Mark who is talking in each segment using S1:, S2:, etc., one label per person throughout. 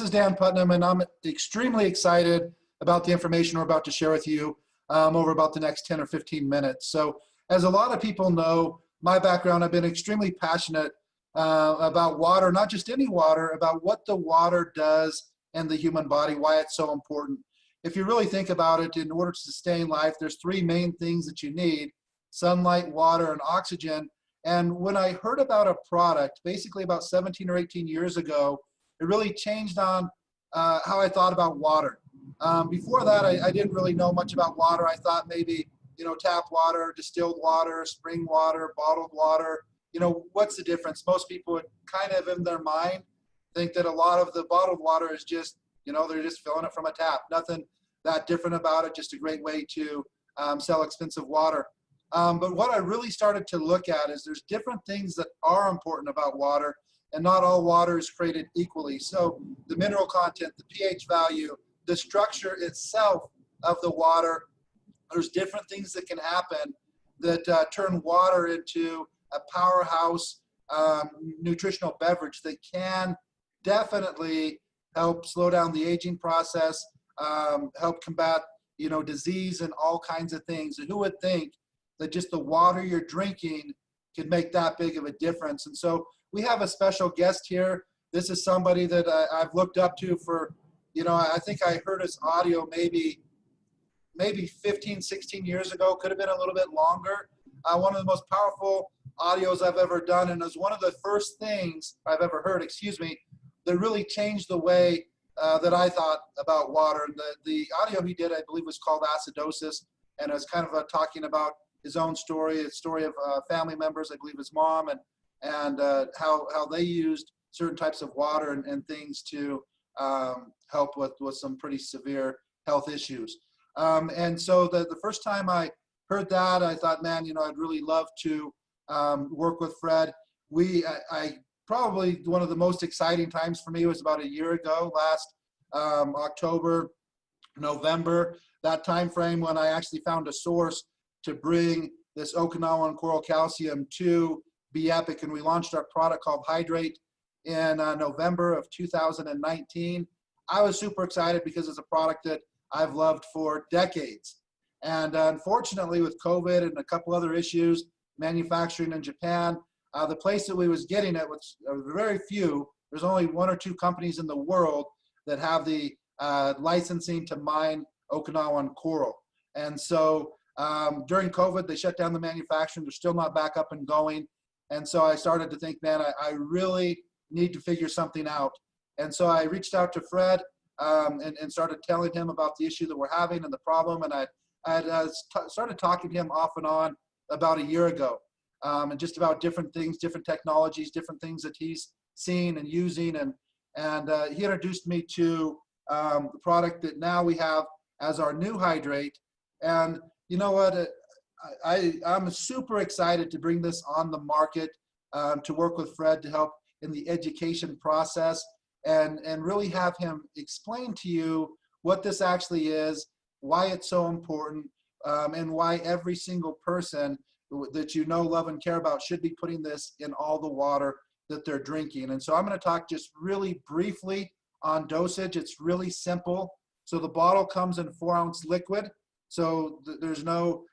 S1: this is Dan Putnam, and I'm extremely excited about the information we're about to share with you over about the next 10 or 15 minutes. So as a lot of people know, my background, I've been extremely passionate about water, not just any water, about what the water does in the human body, why it's so important. If you really think about it, in order to sustain life, there's three main things that you need: sunlight, water, and oxygen. And when I heard about a product, basically about 17 or 18 years ago, it really changed on how I thought about water. Before that, I didn't really know much about water. I thought maybe, tap water, distilled water, spring water, bottled water. What's the difference? Most people would kind of in their mind think that a lot of the bottled water is just, they're just filling it from a tap. Nothing that different about it, just a great way to sell expensive water. But what I really started to look at is there's different things that are important about water, and not all water is created equally. So the mineral content, the pH value, the structure itself of the water, there's different things that can happen that turn water into a powerhouse nutritional beverage that can definitely help slow down the aging process, help combat, disease and all kinds of things. And who would think that just the water you're drinking could make that big of a difference? And so we have a special guest here. This is somebody that I've looked up to for, I think I heard his audio maybe 15, 16 years ago, could have been a little bit longer. One of the most powerful audios I've ever done, and it was one of the first things I've ever heard, that really changed the way that I thought about water. And the audio he did, I believe, was called Acidosis, and it was kind of talking about his own story, a story of family members, I believe his mom, and how they used certain types of water and things to help with some pretty severe health issues. And so the first time I heard that, I thought, man, I'd really love to work with Fred. I probably one of the most exciting times for me was about a year ago, last October, November, that time frame when I actually found a source to bring this Okinawan coral calcium to Be Epic, and we launched our product called HYDR8 in November of 2019. I was super excited because it's a product that I've loved for decades. And unfortunately, with COVID and a couple other issues, manufacturing in Japan, the place that we was getting it was very few. There's only one or two companies in the world that have the licensing to mine Okinawan coral. And so during COVID, they shut down the manufacturing. They're still not back up and going. And so I started to think, man, I really need to figure something out. And so I reached out to Fred and started telling him about the issue that we're having and the problem. And I started talking to him off and on about a year ago, and just about different things, different technologies, different things that he's seen and using. And he introduced me to the product that now we have as our new HYDR8. And you know what? I'm super excited to bring this on the market, to work with Fred to help in the education process and really have him explain to you what this actually is, why it's so important, and why every single person that love, and care about should be putting this in all the water that they're drinking. And so I'm going to talk just really briefly on dosage. It's really simple. So the bottle comes in 4-ounce liquid. So there's no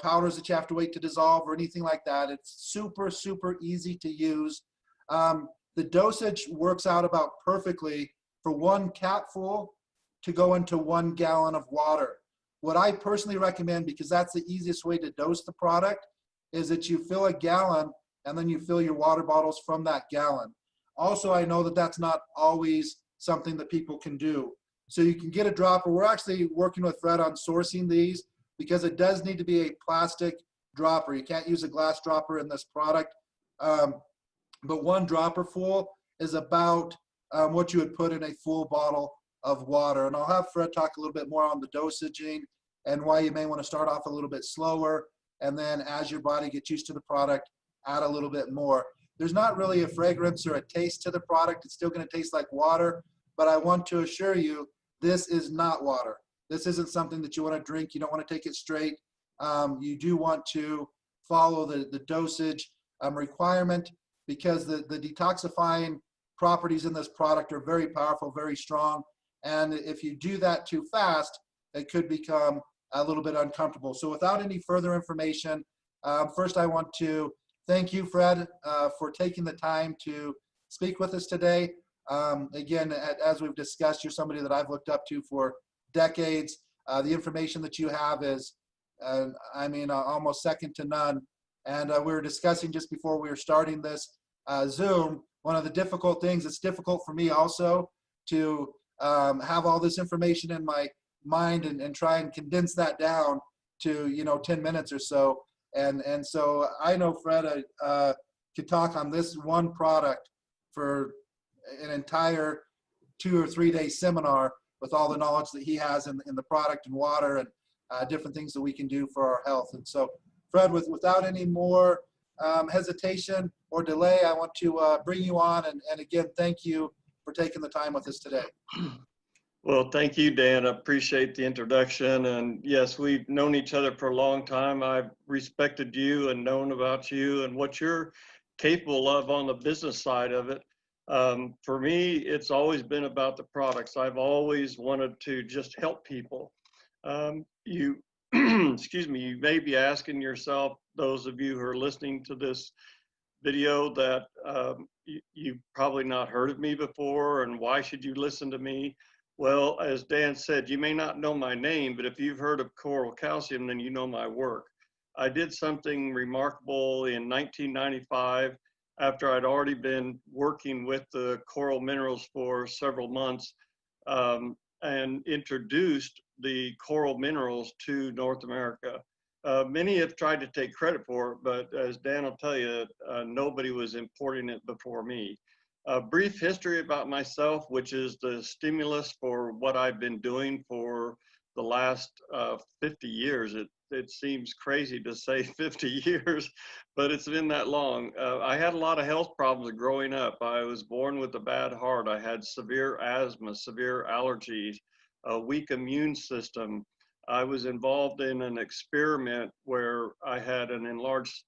S1: powders that you have to wait to dissolve or anything like that. It's super, super easy to use. The dosage works out about perfectly for 1 capful to go into 1 gallon of water. What I personally recommend, because that's the easiest way to dose the product, is that you fill a gallon and then you fill your water bottles from that gallon. Also, I know that that's not always something that people can do. So you can get a dropper. We're actually working with Fred on sourcing these because it does need to be a plastic dropper. You can't use a glass dropper in this product. But 1 dropper full is about what you would put in a full bottle of water. And I'll have Fred talk a little bit more on the dosaging and why you may want to start off a little bit slower. And then as your body gets used to the product, add a little bit more. There's not really a fragrance or a taste to the product. It's still going to taste like water. But I want to assure you, this is not water. This isn't something that you want to drink. You don't want to take it straight. You do want to follow the dosage requirement, because the detoxifying properties in this product are very powerful, very strong. And if you do that too fast, it could become a little bit uncomfortable. So without any further information, first I want to thank you, Fred, for taking the time to speak with us today. Again, as we've discussed, you're somebody that I've looked up to for decades. The information that you have is, almost second to none. And we were discussing just before we were starting this Zoom, one of the difficult things, it's difficult for me also to have all this information in my mind and try and condense that down to 10 minutes or so. And so I know Fred could talk on this one product for an entire 2 or 3 day seminar with all the knowledge that he has in the product and water and different things that we can do for our health. And so Fred, without any more hesitation or delay, I want to bring you on and again, thank you for taking the time with us today.
S2: Well, thank you, Dan. I appreciate the introduction. And yes, we've known each other for a long time. I've respected you and known about you and what you're capable of on the business side of it. For me, it's always been about the products. I've always wanted to just help people. Excuse me, you may be asking yourself, those of you who are listening to this video, that you've probably not heard of me before, and why should you listen to me? Well, as Dan said, you may not know my name, but if you've heard of coral calcium, then you know my work. I did something remarkable in 1995 after I'd already been working with the coral minerals for several months and introduced the coral minerals to North America. Many have tried to take credit for it, but as Dan will tell you, nobody was importing it before me. A brief history about myself, which is the stimulus for what I've been doing for the last 50 years. It seems crazy to say 50 years, but it's been that long. I had a lot of health problems growing up. I was born with a bad heart. I had severe asthma, severe allergies, a weak immune system. I was involved in an experiment where I had an enlarged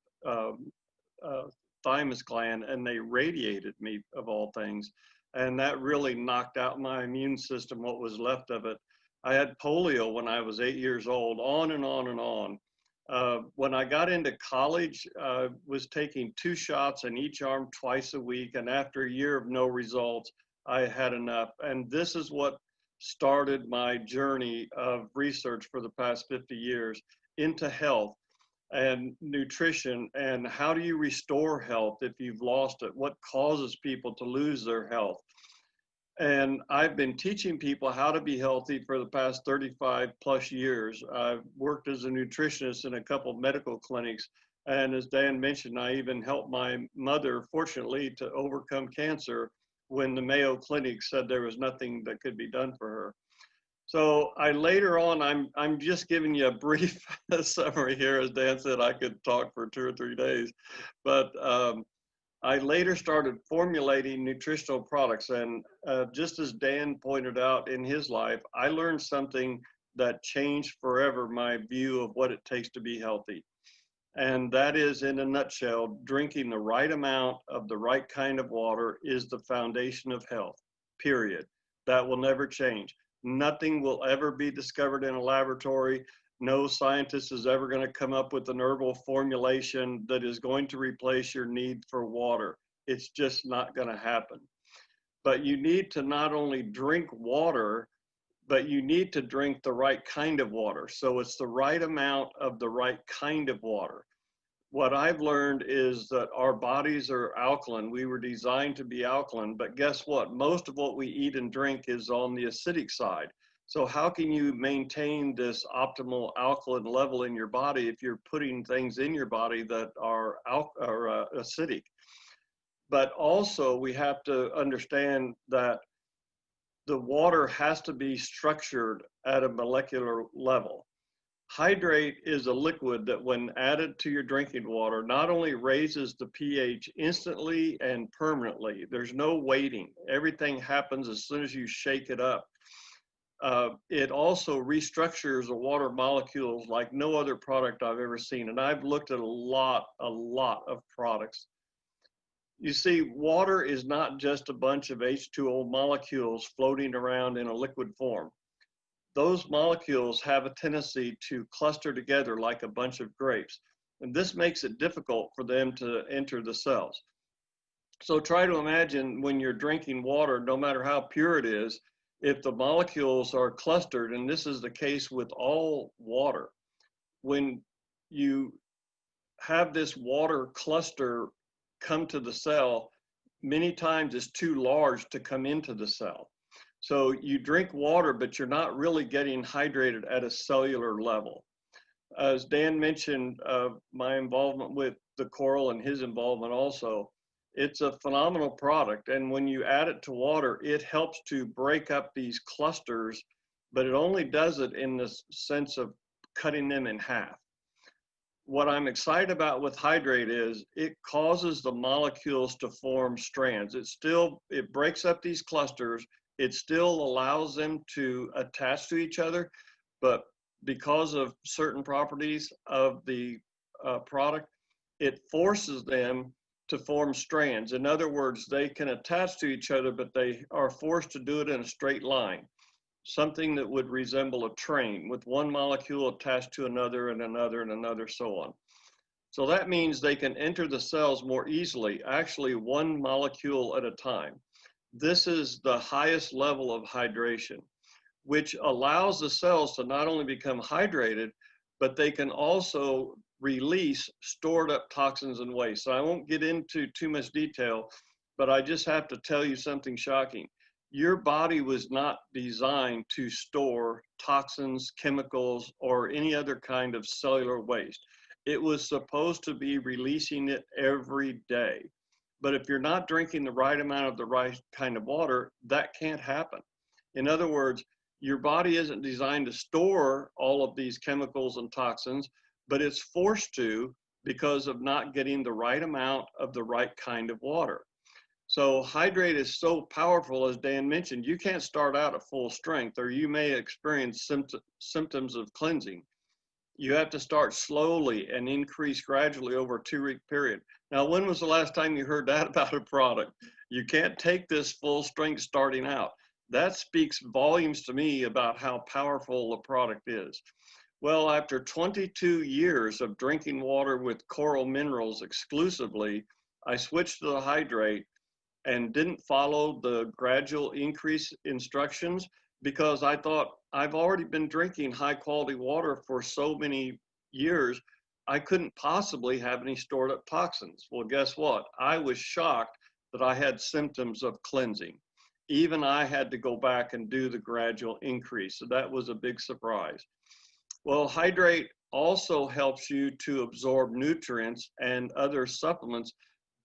S2: thymus gland, and they radiated me, of all things. And that really knocked out my immune system, what was left of it. I had polio when I was 8 years old, on and on and on. When I got into college, I was taking 2 shots in each arm twice a week. And after a year of no results, I had enough. And this is what started my journey of research for the past 50 years into health and nutrition, and how do you restore health if you've lost it? What causes people to lose their health? And I've been teaching people how to be healthy for the past 35 plus years. I've worked as a nutritionist in a couple of medical clinics. And as Dan mentioned, I even helped my mother, fortunately, to overcome cancer when the Mayo Clinic said there was nothing that could be done for her. So later on, I'm just giving you a brief summary here. As Dan said, I could talk for 2 or 3 days, but I later started formulating nutritional products. And just as Dan pointed out in his life, I learned something that changed forever my view of what it takes to be healthy. And that is, in a nutshell, drinking the right amount of the right kind of water is the foundation of health, period. That will never change. Nothing will ever be discovered in a laboratory. No scientist is ever going to come up with an herbal formulation that is going to replace your need for water. It's just not going to happen. But you need to not only drink water, but you need to drink the right kind of water. So it's the right amount of the right kind of water. What I've learned is that our bodies are alkaline. We were designed to be alkaline, but guess what? Most of what we eat and drink is on the acidic side. So how can you maintain this optimal alkaline level in your body if you're putting things in your body that are acidic? But also we have to understand that the water has to be structured at a molecular level. Hydrate is a liquid that, when added to your drinking water, not only raises the pH instantly and permanently. There's no waiting. Everything happens as soon as you shake it up. It also restructures the water molecules like no other product I've ever seen. And I've looked at a lot of products. You see, water is not just a bunch of H2O molecules floating around in a liquid form. Those molecules have a tendency to cluster together like a bunch of grapes, and this makes it difficult for them to enter the cells. So try to imagine when you're drinking water, no matter how pure it is, if the molecules are clustered, and this is the case with all water, when you have this water cluster come to the cell, many times it's too large to come into the cell. So you drink water, but you're not really getting hydrated at a cellular level. As Dan mentioned, my involvement with the coral and his involvement also, it's a phenomenal product. And when you add it to water, it helps to break up these clusters, but it only does it in the sense of cutting them in half. What I'm excited about with hydrate is it causes the molecules to form strands. It breaks up these clusters. It still allows them to attach to each other, but because of certain properties of the product, it forces them to form strands. In other words, they can attach to each other, but they are forced to do it in a straight line, something that would resemble a train with one molecule attached to another and another and another, so on. So that means they can enter the cells more easily, actually one molecule at a time. This is the highest level of hydration, which allows the cells to not only become hydrated, but they can also release stored up toxins and waste. So I won't get into too much detail, but I just have to tell you something shocking. Your body was not designed to store toxins, chemicals, or any other kind of cellular waste. It was supposed to be releasing it every day. But if you're not drinking the right amount of the right kind of water, that can't happen. In other words, your body isn't designed to store all of these chemicals and toxins, but it's forced to because of not getting the right amount of the right kind of water. So hydrate is so powerful, as Dan mentioned. You can't start out at full strength, or you may experience symptoms of cleansing. You have to start slowly and increase gradually over a 2-week period. Now, when was the last time you heard that about a product? You can't take this full strength starting out. That speaks volumes to me about how powerful the product is. Well, after 22 years of drinking water with coral minerals exclusively, I switched to the hydrate and didn't follow the gradual increase instructions because I thought I've already been drinking high quality water for so many years, I couldn't possibly have any stored up toxins. Well, guess what? I was shocked that I had symptoms of cleansing. Even I had to go back and do the gradual increase. So that was a big surprise. Well, hydrate also helps you to absorb nutrients and other supplements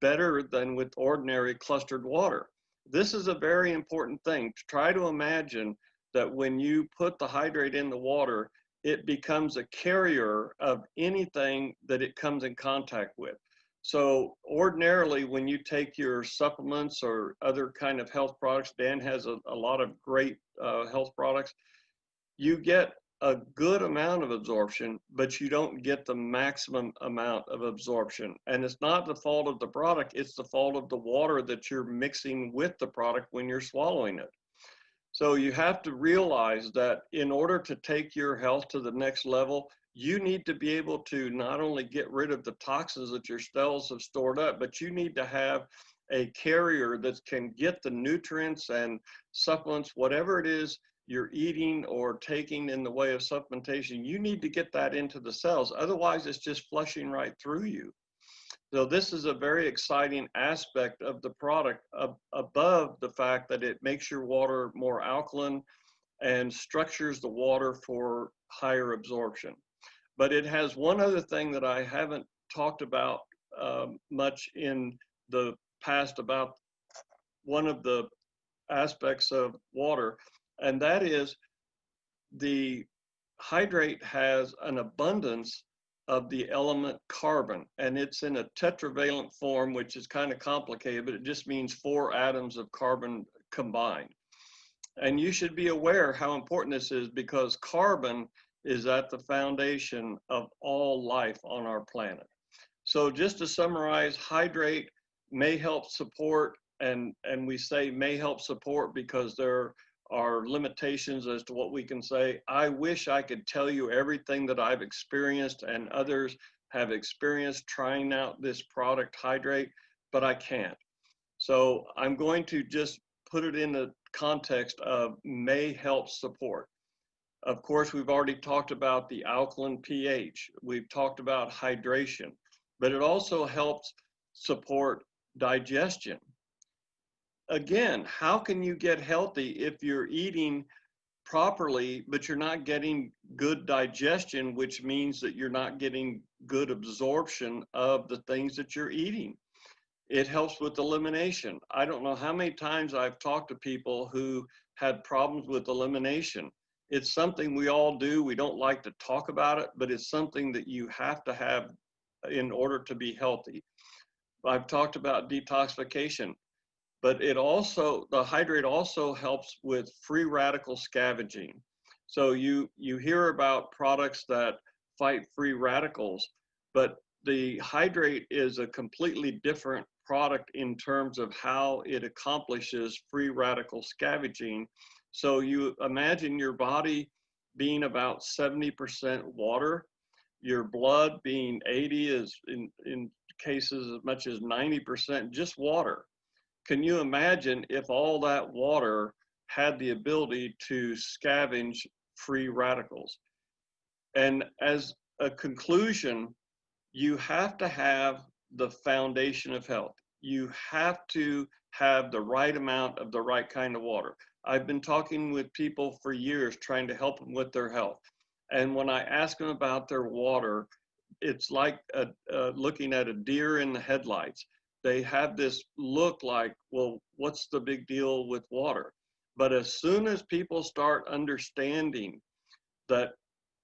S2: better than with ordinary clustered water. This is a very important thing. Try to imagine that when you put the hydrate in the water, it becomes a carrier of anything that it comes in contact with. So ordinarily, when you take your supplements or other kind of health products, Dan has a lot of great health products, you get a good amount of absorption, but you don't get the maximum amount of absorption. And it's not the fault of the product, it's the fault of the water that you're mixing with the product when you're swallowing it. So you have to realize that in order to take your health to the next level, you need to be able to not only get rid of the toxins that your cells have stored up, but you need to have a carrier that can get the nutrients and supplements, whatever it is you're eating or taking in the way of supplementation. You need to get that into the cells. Otherwise, it's just flushing right through you. So this is a very exciting aspect of the product above the fact that it makes your water more alkaline and structures the water for higher absorption. But it has one other thing that I haven't talked about much in the past about one of the aspects of water, and that is the hydrate has an abundance of the element carbon, and it's in a tetravalent form, which is kind of complicated, but it just means 4 atoms of carbon combined. And you should be aware how important this is because carbon is at the foundation of all life on our planet. So just to summarize, hydrate may help support, and we say may help support because there are limitations as to what we can say. I wish I could tell you everything that I've experienced and others have experienced trying out this product Hydrate, but I can't. So I'm going to just put it in the context of may help support. Of course, we've already talked about the alkaline pH. We've talked about hydration, but it also helps support digestion. Again, how can you get healthy if you're eating properly, but you're not getting good digestion, which means that you're not getting good absorption of the things that you're eating? It helps with elimination. I don't know how many times I've talked to people who had problems with elimination. It's something we all do. We don't like to talk about it, but it's something that you have to have in order to be healthy. I've talked about detoxification, but the hydrate also helps with free radical scavenging. So you hear about products that fight free radicals, but the hydrate is a completely different product in terms of how it accomplishes free radical scavenging. So you imagine your body being about 70% water, your blood being 80, is in cases as much as 90% just water. Can you imagine if all that water had the ability to scavenge free radicals? And as a conclusion, you have to have the foundation of health. You have to have the right amount of the right kind of water. I've been talking with people for years trying to help them with their health. And when I ask them about their water, it's like looking at a deer in the headlights. They have this look like, well, what's the big deal with water? But as soon as people start understanding that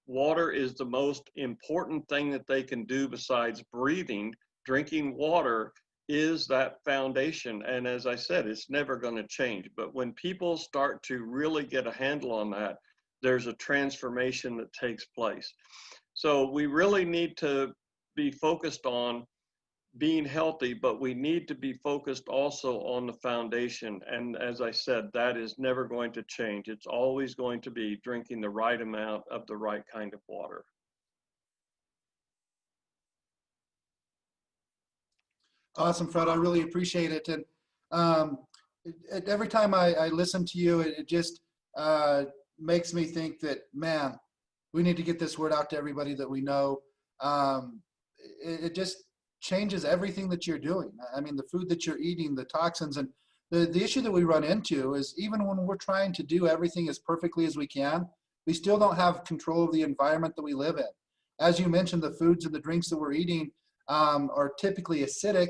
S2: water is the most important thing that they can do besides breathing, drinking water is that foundation. And as I said, it's never going to change. But when people start to really get a handle on that, there's a transformation that takes place. So we really need to be focused on being healthy, but we need to be focused also on the foundation. And as I said, that is never going to change. It's always going to be drinking the right amount of the right kind of water.
S1: Awesome, Fred. I really appreciate it. And um, every time I listen to you, it just makes me think that, man, we need to get this word out to everybody that we know. It just changes everything that you're doing. I mean, the food that you're eating, the toxins, and the issue that we run into is even when we're trying to do everything as perfectly as we can, we still don't have control of the environment that we live in. As you mentioned, the foods and the drinks that we're eating are typically acidic,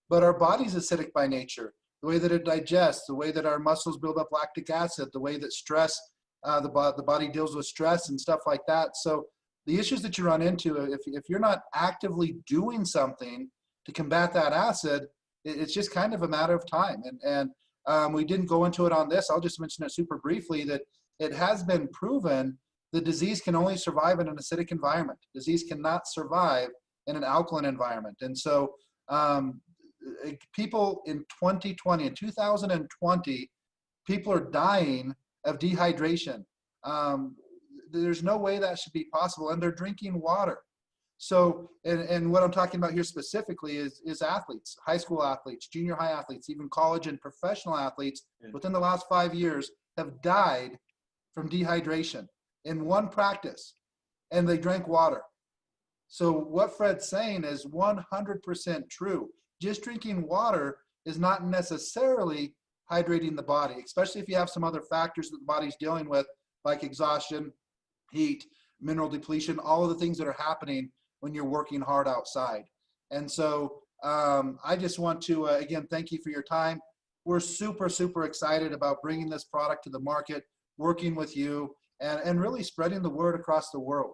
S1: but our body's acidic by nature. The way that it digests, the way that our muscles build up lactic acid, the way that stress, the body deals with stress and stuff like that. So the issues that you run into, if you're not actively doing something to combat that acid, it's just kind of a matter of time. And we didn't go into it on this. I'll just mention it super briefly that it has been proven the disease can only survive in an acidic environment. Disease cannot survive in an alkaline environment. And so people in 2020, in 2020, people are dying of dehydration. There's no way that should be possible, and they're drinking water. So, and what I'm talking about here specifically is athletes, high school athletes, junior high athletes, even college and professional athletes within the last 5 years have died from dehydration in one practice, and they drank water. So what Fred's saying is 100% true. Just drinking water is not necessarily hydrating the body, especially if you have some other factors that the body's dealing with, like exhaustion, heat, mineral depletion, all of the things that are happening when you're working hard outside. And so I just want to, again, thank you for your time. We're super, super excited about bringing this product to the market, working with you, and really spreading the word across the world.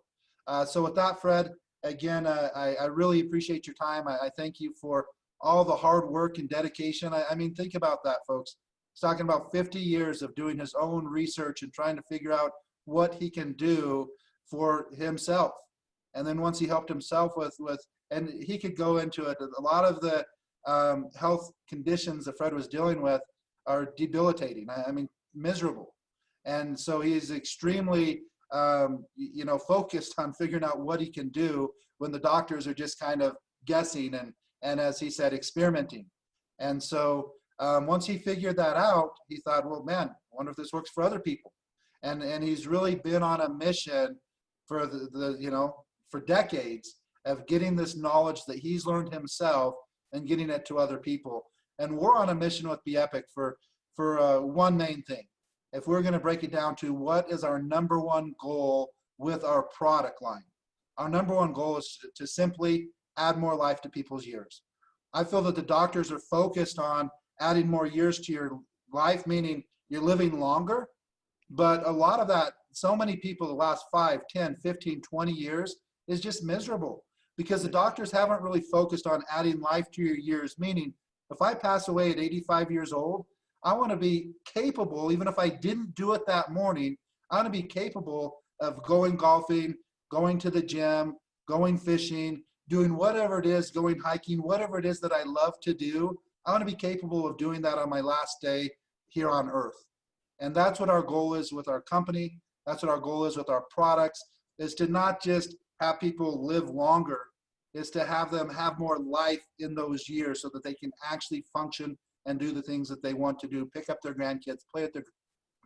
S1: So with that, Fred, again, I really appreciate your time. I thank you for all the hard work and dedication. I mean, think about that, folks. He's talking about 50 years of doing his own research and trying to figure out what he can do for himself. And then once he helped himself with and he could go into it, a lot of the health conditions that Fred was dealing with are debilitating. I mean, miserable. And so he's extremely, focused on figuring out what he can do when the doctors are just kind of guessing and as he said, experimenting. And so once he figured that out, he thought, well, man, I wonder if this works for other people. And he's really been on a mission for for decades of getting this knowledge that he's learned himself and getting it to other people. And we're on a mission with Be Epic for one main thing. If we're going to break it down to what is our number one goal with our product line, our number one goal is to simply add more life to people's years. I feel that the doctors are focused on adding more years to your life, meaning you're living longer. But a lot of that, so many people the last 5, 10, 15, 20 years is just miserable because the doctors haven't really focused on adding life to your years, meaning if I pass away at 85 years old, I want to be capable, even if I didn't do it that morning, I want to be capable of going golfing, going to the gym, going fishing, doing whatever it is, going hiking, whatever it is that I love to do. I want to be capable of doing that on my last day here on earth. And that's what our goal is with our company. That's what our goal is with our products, is to not just have people live longer, is to have them have more life in those years so that they can actually function and do the things that they want to do, pick up their grandkids, play with their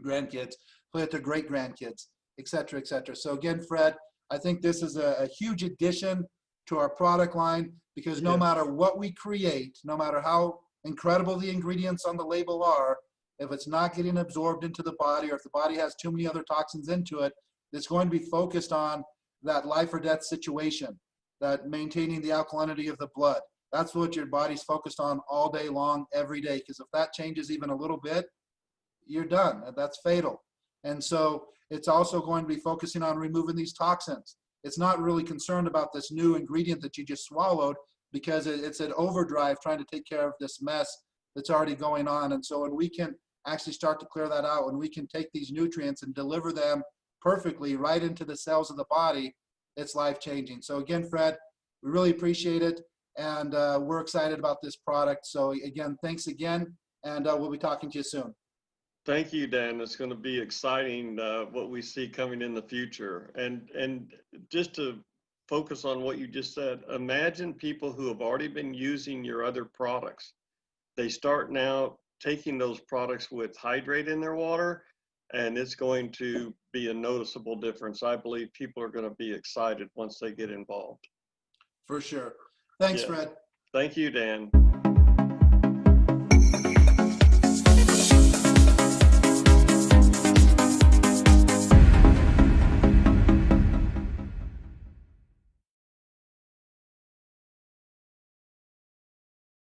S1: grandkids, play with their great grandkids, et cetera, et cetera. So again, Fred, I think this is a huge addition to our product line because no matter what we create, no matter how incredible the ingredients on the label are, if it's not getting absorbed into the body or if the body has too many other toxins into it, it's going to be focused on that life or death situation, that maintaining the alkalinity of the blood. That's what your body's focused on all day long, every day, because if that changes even a little bit, you're done. That's fatal. And so it's also going to be focusing on removing these toxins. It's not really concerned about this new ingredient that you just swallowed because it's an overdrive trying to take care of this mess that's already going on. And so when we can actually start to clear that out, when we can take these nutrients and deliver them perfectly right into the cells of the body, it's life-changing. So again, Fred, we really appreciate it. And we're excited about this product. So again, thanks again. And we'll be talking to you soon.
S2: Thank you, Dan. It's going to be exciting what we see coming in the future. And just to focus on what you just said, imagine people who have already been using your other products. They start now taking those products with hydrate in their water, and it's going to be a noticeable difference. I believe people are going to be excited once they get involved.
S1: For sure. Thanks,
S2: Yes.
S1: Fred.
S2: Thank you, Dan.